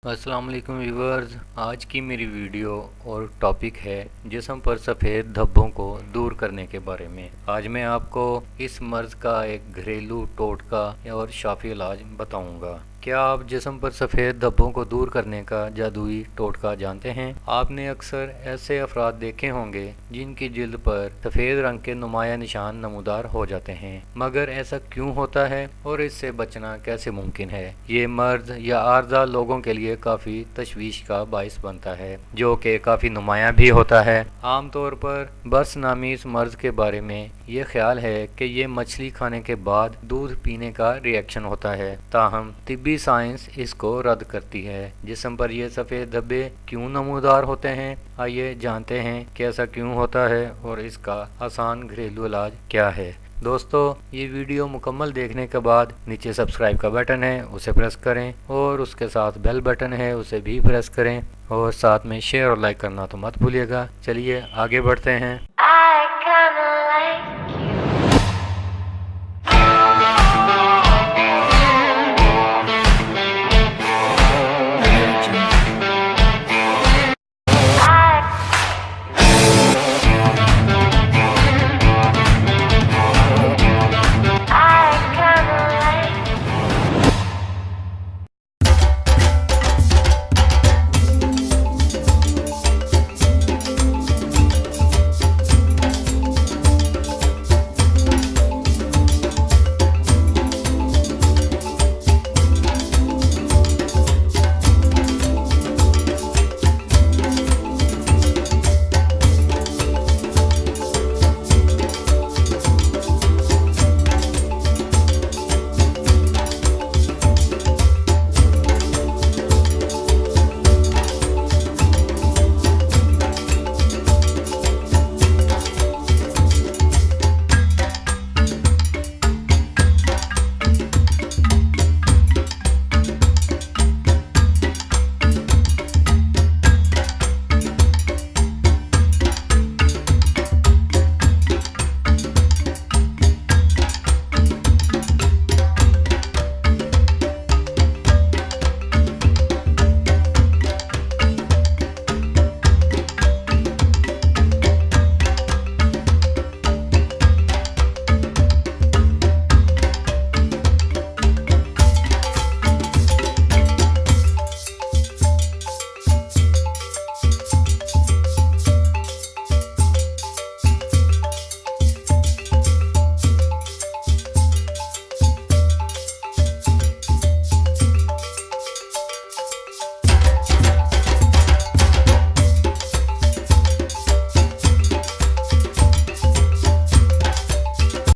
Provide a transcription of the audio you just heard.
अस्सलाम वालेकुम व्यूवर्स। आज की मेरी वीडियो और टॉपिक है जिस्म पर सफ़ेद धब्बों को दूर करने के बारे में। आज मैं आपको इस मर्ज़ का एक घरेलू टोटका और शाफी इलाज बताऊंगा। क्या आप जिस्म पर सफ़ेद धब्बों को दूर करने का जादुई टोटका जानते हैं? आपने अक्सर ऐसे अफराद देखे होंगे जिनकी जिल्द पर सफ़ेद रंग के नुमाया निशान नमूदार हो जाते हैं, मगर ऐसा क्यों होता है और इससे बचना कैसे मुमकिन है? ये मर्ज़ या आर्ज़ा लोगों के लिए काफ़ी तशवीश का बाइस बनता है, जो कि काफ़ी नुमाया भी होता है। आम तौर पर बर्स नामी इस मर्ज़ के बारे में ये ख्याल है कि ये मछली खाने के बाद दूध पीने का रिएक्शन होता है, ताहम तिब्बी साइंस इसको रद्द करती है। जिस्म पर ये सफ़ेद धब्बे क्यों नमूदार होते हैं, आइए जानते हैं कि ऐसा क्यों होता है और इसका आसान घरेलू इलाज क्या है। दोस्तों, ये वीडियो मुकम्मल देखने के बाद नीचे सब्सक्राइब का बटन है, उसे प्रेस करें और उसके साथ बेल बटन है, उसे भी प्रेस करें और साथ में शेयर और लाइक करना तो मत भूलिएगा। चलिए आगे बढ़ते हैं।